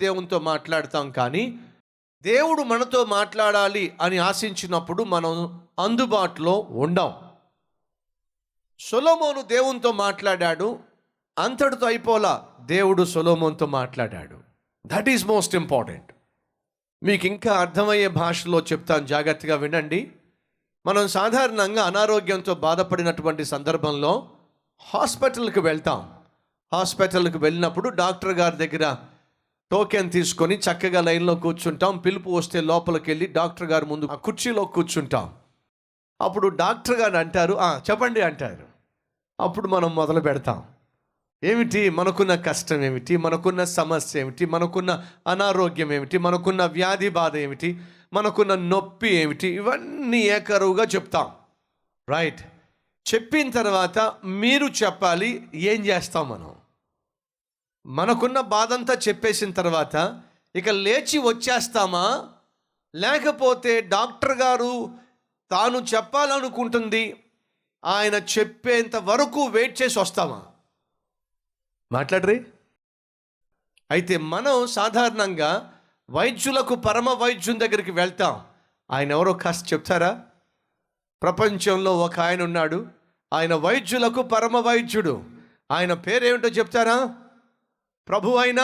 దేవునితో మాట్లాడతాం, కానీ దేవుడు మనతో మాట్లాడాలి అని ఆశించినప్పుడు మనం అందుబాటులో ఉండం. సొలొమోను దేవునితో మాట్లాడాడు, అంతటితో అయిపోలా. దేవుడు సొలొమోనుతో మాట్లాడాడు. That is most important. మీకు ఇంకా అర్థమయ్యే భాషలో చెప్తాను, జాగ్రత్తగా వినండి. మనం సాధారణంగా అనారోగ్యంతో బాధపడినటువంటి సందర్భంలో హాస్పిటల్కి వెళ్తాం. హాస్పిటల్కి వెళ్ళినప్పుడు డాక్టర్ గారి దగ్గర టోకెన్ తీసుకొని చక్కగా లైన్లో కూర్చుంటాం. పిలుపు వస్తే లోపలికి వెళ్ళి డాక్టర్ గారి ముందు ఆ కుర్చీలో కూర్చుంటాం. అప్పుడు డాక్టర్ గారు అంటారు, చెప్పండి అంటారు. అప్పుడు మనం మొదలు పెడతాం. ఏమిటి మనకున్న కష్టం ఏమిటి, మనకున్న సమస్య ఏమిటి, మనకున్న అనారోగ్యం ఏమిటి, మనకున్న వ్యాధి బాధ ఏమిటి, మనకున్న నొప్పి ఏమిటి, ఇవన్నీ ఏకరువుగా చెప్తాం. రైట్. చెప్పిన తర్వాత మీరు చెప్పాలి ఏం చేస్తాం. మనకున్న బాధ అంతా చెప్పేసిన తర్వాత ఇక లేచి వచ్చేస్తామా, లేకపోతే డాక్టర్ గారు తాను చెప్పాలనుకుంటుంది ఆయన చెప్పేంత వరకు వెయిట్ చేసి వస్తామా? మాట్లాడరి. అయితే మనం సాధారణంగా వైద్యులకు పరమ వైద్యుని దగ్గరికి వెళ్తాం. ఆయన ఎవరో కాస్త చెప్తారా? ప్రపంచంలో ఒక ఆయన ఉన్నాడు, ఆయన వైద్యులకు పరమ వైద్యుడు. ఆయన పేరేమిటో చెప్తారా? ప్రభు అయిన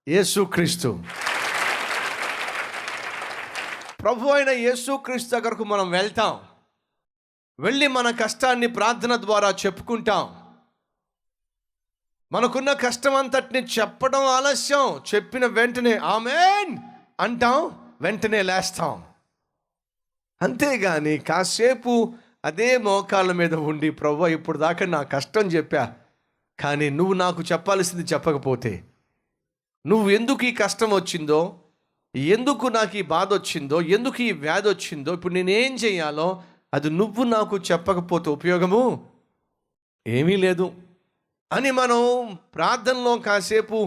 యేసుక్రీస్తు. ప్రభు అయిన యేసుక్రీస్తు దగ్గరకు మనం వెళ్తాం. వెళ్ళి మన కష్టాన్ని ప్రార్థన ద్వారా చెప్పుకుంటాం. మనకున్న కష్టం అంతటిని చెప్పడం ఆలస్యం. చెప్పిన వెంటనే ఆమేన్ అంటాం, వెంటనే లేస్తాం. అంతేగాని కాసేపు అదే మోకాళ్ళ మీద ఉండి, ప్రభువా ఇప్పుడు దాకా నా కష్టం చెప్పా, కానీ నువ్వు నాకు చెప్పాల్సింది చెప్పకపోతే, నువ్వు ఎందుకు ఈ కష్టం వచ్చిందో, ఎందుకు నాకు ఈ బాధ వచ్చిందో, ఎందుకు ఈ వ్యాధి వచ్చిందో, ఇప్పుడు నేనేం చేయాలో అది నువ్వు నాకు చెప్పకపోతే ఉపయోగము ఏమీ లేదు అని మనం ప్రార్థనలో కాసేపు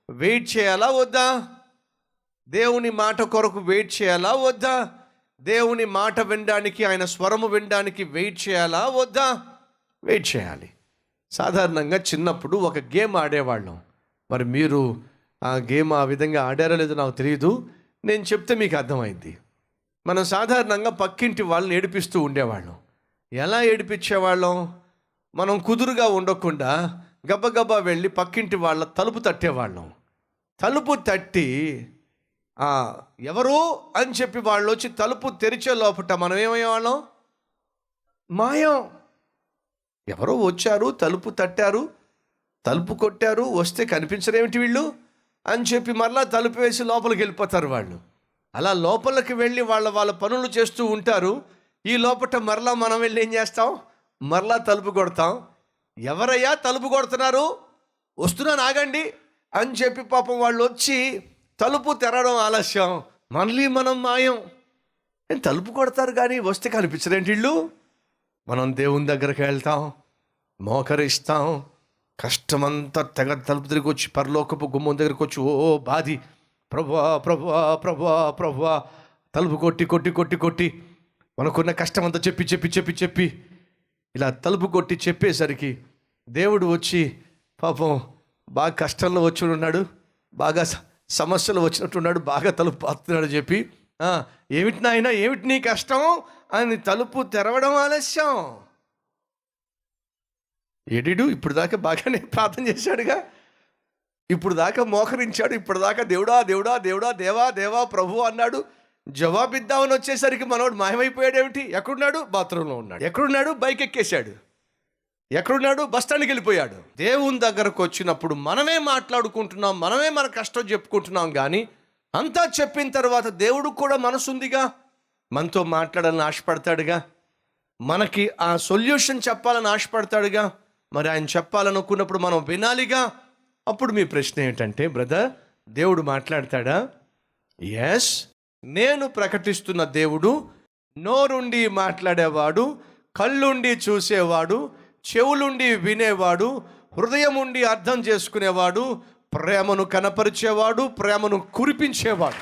వెయిట్ చేయాలా వద్దా? దేవుని మాట కొరకు వెయిట్ చేయాలా వద్దా? దేవుని మాట వినడానికి, ఆయన స్వరము వినడానికి వెయిట్ చేయాలా వద్దా? వెయిట్ చేయాలి. సాధారణంగా చిన్నప్పుడు ఒక గేమ్ ఆడేవాళ్ళం. మరి మీరు ఆ గేమ్ ఆ విధంగా ఆడారో లేదో నాకు తెలియదు, నేను చెప్తే మీకు అర్థమైంది. మనం సాధారణంగా పక్కింటి వాళ్ళని ఏడిపిస్తూ ఉండేవాళ్ళం. ఎలా ఏడిపించేవాళ్ళం? మనం కుదురుగా ఉండకుండా గబగబా వెళ్ళి పక్కింటి వాళ్ళ తలుపు తట్టేవాళ్ళం. తలుపు తట్టి ఎవరు అని చెప్పి వాళ్ళు వచ్చి తలుపు తెరిచే లోపట మనం ఏమయ్యేవాళ్ళం? మాయం. ఎవరో వచ్చారు, తలుపు తట్టారు, తలుపు కొట్టారు, వస్తే కనిపించరేమిటి వీళ్ళు అని చెప్పి మరలా తలుపు వేసి లోపలికి వెళ్ళిపోతారు వాళ్ళు. అలా లోపలికి వెళ్ళి వాళ్ళ పనులు చేస్తూ ఉంటారు. ఈ లోపట మరలా మనం వెళ్ళి ఏం చేస్తాం? మరలా తలుపు కొడతాం. ఎవరయ్యా తలుపు కొడుతున్నారు? వస్తున్నాను ఆగండి అని చెప్పి పాపం వాళ్ళు వచ్చి తలుపు తెరవడం ఆలస్యం. మళ్ళీ మనం మాయం. తలుపు కొడతారు కానీ వస్తే కనిపించరేంటి వీళ్ళు? మనం దేవుని దగ్గరికి వెళ్తాం, మోకరిస్తాం, కష్టమంతా తెగ తలుపు తిరిగి వచ్చి పరలోకపు గుమ్మం దగ్గరికి వచ్చి ఓ బాధి, ప్రభువా ప్రభువా ప్రభువా ప్రభువా తలుపు కొట్టి కొట్టి కొట్టి కొట్టి మనకున్న కష్టం అంతా చెప్పి చెప్పి చెప్పి చెప్పి ఇలా తలుపు కొట్టి చెప్పేసరికి దేవుడు వచ్చి పాపం బాగా కష్టంలో వచ్చి ఉన్నాడు, బాగా సమస్యలు వచ్చినట్టున్నాడు, బాగా తలుపు పాతున్నాడు చెప్పి ఏమిటి నాయనా, ఏమిటి నీ కష్టం అని తలుపు తెరవడం ఆలస్యం. ఎడిడు ఇప్పుడు దాకా బాగానే ప్రార్థన చేశాడుగా, ఇప్పుడు దాకా మోకరించాడు, ఇప్పుడు దాకా దేవుడా దేవుడా దేవుడా దేవా దేవా ప్రభు అన్నాడు. జవాబిద్దామని వచ్చేసరికి మనోడు మాయమైపోయాడు. ఏమిటి? ఎక్కడున్నాడు? బాత్రూంలో ఉన్నాడు. ఎక్కడున్నాడు? బైక్ ఎక్కేశాడు. ఎక్కడున్నాడు? బస్ స్టాండ్కి వెళ్ళిపోయాడు. దేవుని దగ్గరకు వచ్చినప్పుడు మనమే మాట్లాడుకుంటున్నాం, మనమే మన కష్టం చెప్పుకుంటున్నాం. కానీ అంతా చెప్పిన తర్వాత దేవుడు కూడా మనసుందిగా, మనతో మాట్లాడాలని ఆశపడతాడుగా, మనకి ఆ సొల్యూషన్ చెప్పాలని ఆశపడతాడుగా. మరి ఆయన చెప్పాలనుకున్నప్పుడు మనం వినాలిగా. అప్పుడు మీ ప్రశ్న ఏంటంటే, బ్రదర్ దేవుడు మాట్లాడతాడా? ఎస్, నేను ప్రకటిస్తున్న దేవుడు నోరుండి మాట్లాడేవాడు, కళ్ళుండి చూసేవాడు, చెవులుండి వినేవాడు, హృదయం ఉండి అర్థం చేసుకునేవాడు, ప్రేమను కనపరిచేవాడు, ప్రేమను కురిపించేవాడు.